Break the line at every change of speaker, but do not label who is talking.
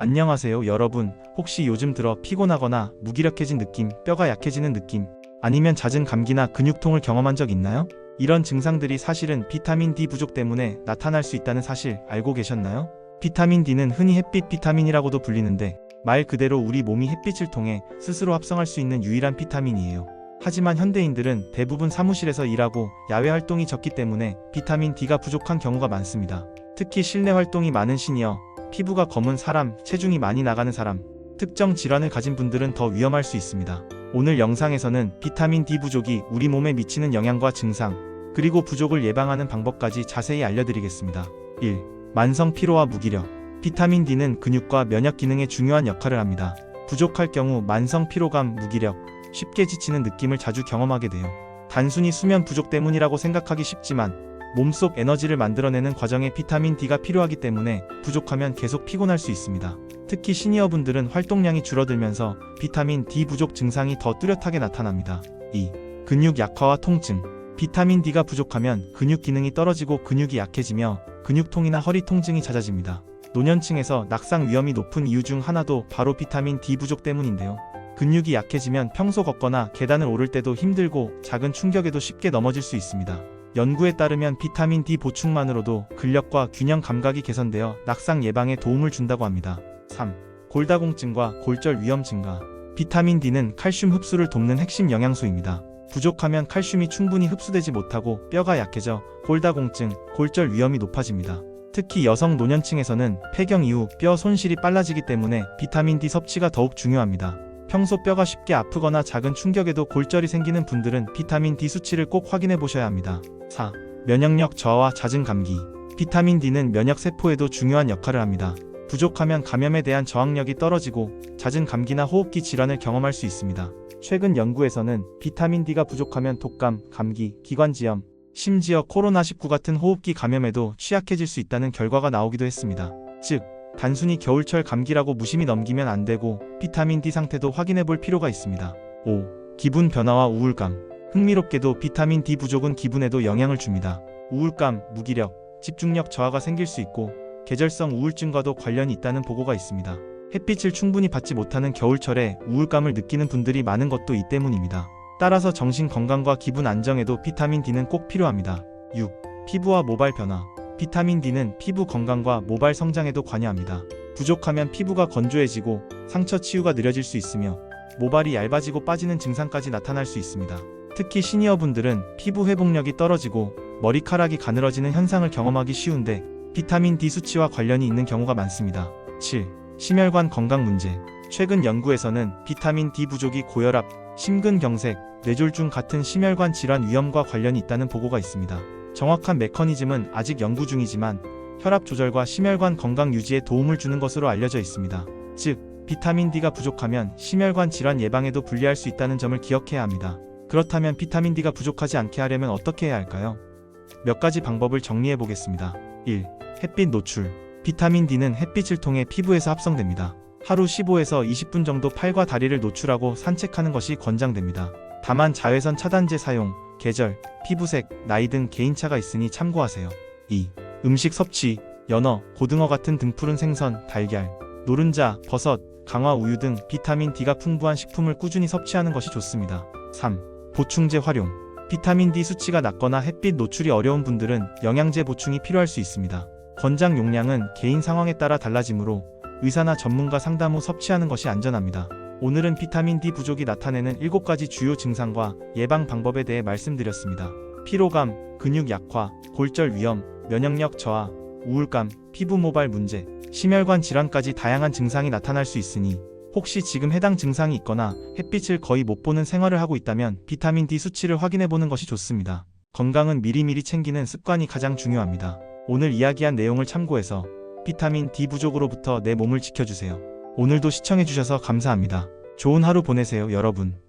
안녕하세요 여러분. 혹시 요즘 들어 피곤하거나 무기력해진 느낌, 뼈가 약해지는 느낌, 아니면 잦은 감기나 근육통을 경험한 적 있나요? 이런 증상들이 사실은 비타민 D 부족 때문에 나타날 수 있다는 사실 알고 계셨나요? 비타민 D는 흔히 햇빛 비타민이라고도 불리는데 말 그대로 우리 몸이 햇빛을 통해 스스로 합성할 수 있는 유일한 비타민이에요. 하지만 현대인들은 대부분 사무실에서 일하고 야외 활동이 적기 때문에 비타민 D가 부족한 경우가 많습니다. 특히 실내 활동이 많은 시니어, 피부가 검은 사람, 체중이 많이 나가는 사람, 특정 질환을 가진 분들은 더 위험할 수 있습니다. 오늘 영상에서는 비타민 D 부족이 우리 몸에 미치는 영향과 증상, 그리고 부족을 예방하는 방법까지 자세히 알려드리겠습니다. 1. 만성 피로와 무기력. 비타민 D는 근육과 면역 기능에 중요한 역할을 합니다. 부족할 경우 만성 피로감, 무기력, 쉽게 지치는 느낌을 자주 경험하게 돼요. 단순히 수면 부족 때문이라고 생각하기 쉽지만 몸속 에너지를 만들어내는 과정에 비타민 D가 필요하기 때문에 부족하면 계속 피곤할 수 있습니다. 특히 시니어분들은 활동량이 줄어들면서 비타민 D 부족 증상이 더 뚜렷하게 나타납니다. 2. 근육 약화와 통증. 비타민 D가 부족하면 근육 기능이 떨어지고 근육이 약해지며 근육통이나 허리 통증이 잦아집니다. 노년층에서 낙상 위험이 높은 이유 중 하나도 바로 비타민 D 부족 때문인데요. 근육이 약해지면 평소 걷거나 계단을 오를 때도 힘들고 작은 충격에도 쉽게 넘어질 수 있습니다. 연구에 따르면 비타민 D 보충만으로도 근력과 균형 감각이 개선되어 낙상 예방에 도움을 준다고 합니다. 3. 골다공증과 골절 위험 증가. 비타민 D는 칼슘 흡수를 돕는 핵심 영양소입니다. 부족하면 칼슘이 충분히 흡수되지 못하고 뼈가 약해져 골다공증, 골절 위험이 높아집니다. 특히 여성 노년층에서는 폐경 이후 뼈 손실이 빨라지기 때문에 비타민 D 섭취가 더욱 중요합니다. 평소 뼈가 쉽게 아프거나 작은 충격에도 골절이 생기는 분들은 비타민 D 수치를 꼭 확인해 보셔야 합니다. 4. 면역력 저하와 잦은 감기. 비타민 D는 면역 세포에도 중요한 역할을 합니다. 부족하면 감염에 대한 저항력이 떨어지고 잦은 감기나 호흡기 질환을 경험할 수 있습니다. 최근 연구에서는 비타민 D가 부족하면 독감, 감기, 기관지염, 심지어 코로나19 같은 호흡기 감염에도 취약해질 수 있다는 결과가 나오기도 했습니다. 즉, 단순히 겨울철 감기라고 무심히 넘기면 안 되고 비타민 D 상태도 확인해 볼 필요가 있습니다. 5. 기분 변화와 우울감. 흥미롭게도 비타민 D 부족은 기분에도 영향을 줍니다. 우울감, 무기력, 집중력 저하가 생길 수 있고 계절성 우울증과도 관련이 있다는 보고가 있습니다. 햇빛을 충분히 받지 못하는 겨울철에 우울감을 느끼는 분들이 많은 것도 이 때문입니다. 따라서 정신 건강과 기분 안정에도 비타민 D는 꼭 필요합니다. 6. 피부와 모발 변화. 비타민 D는 피부 건강과 모발 성장에도 관여합니다. 부족하면 피부가 건조해지고 상처 치유가 느려질 수 있으며 모발이 얇아지고 빠지는 증상까지 나타날 수 있습니다. 특히 시니어분들은 피부 회복력이 떨어지고 머리카락이 가늘어지는 현상을 경험하기 쉬운데 비타민 D 수치와 관련이 있는 경우가 많습니다. 7. 심혈관 건강 문제. 최근 연구에서는 비타민 D 부족이 고혈압, 심근경색, 뇌졸중 같은 심혈관 질환 위험과 관련이 있다는 보고가 있습니다. 정확한 메커니즘은 아직 연구 중이지만 혈압 조절과 심혈관 건강 유지에 도움을 주는 것으로 알려져 있습니다. 즉, 비타민 D가 부족하면 심혈관 질환 예방에도 불리할 수 있다는 점을 기억해야 합니다. 그렇다면 비타민 D가 부족하지 않게 하려면 어떻게 해야 할까요? 몇 가지 방법을 정리해 보겠습니다. 1. 햇빛 노출. 비타민 D는 햇빛을 통해 피부에서 합성됩니다. 하루 15에서 20분 정도 팔과 다리를 노출하고 산책하는 것이 권장됩니다. 다만 자외선 차단제 사용, 계절, 피부색, 나이 등 개인차가 있으니 참고하세요. 2. 음식 섭취. 연어, 고등어 같은 등푸른 생선, 달걀, 노른자, 버섯, 강화 우유 등 비타민 D가 풍부한 식품을 꾸준히 섭취하는 것이 좋습니다. 3. 보충제 활용. 비타민 D 수치가 낮거나 햇빛 노출이 어려운 분들은 영양제 보충이 필요할 수 있습니다. 권장 용량은 개인 상황에 따라 달라지므로 의사나 전문가 상담 후 섭취하는 것이 안전합니다. 오늘은 비타민 D 부족이 나타내는 7가지 주요 증상과 예방 방법에 대해 말씀드렸습니다. 피로감, 근육 약화, 골절 위험, 면역력 저하, 우울감, 피부 모발 문제, 심혈관 질환까지 다양한 증상이 나타날 수 있으니 혹시 지금 해당 증상이 있거나 햇빛을 거의 못 보는 생활을 하고 있다면 비타민 D 수치를 확인해 보는 것이 좋습니다. 건강은 미리미리 챙기는 습관이 가장 중요합니다. 오늘 이야기한 내용을 참고해서 비타민 D 부족으로부터 내 몸을 지켜주세요. 오늘도 시청해주셔서 감사합니다. 좋은 하루 보내세요, 여러분.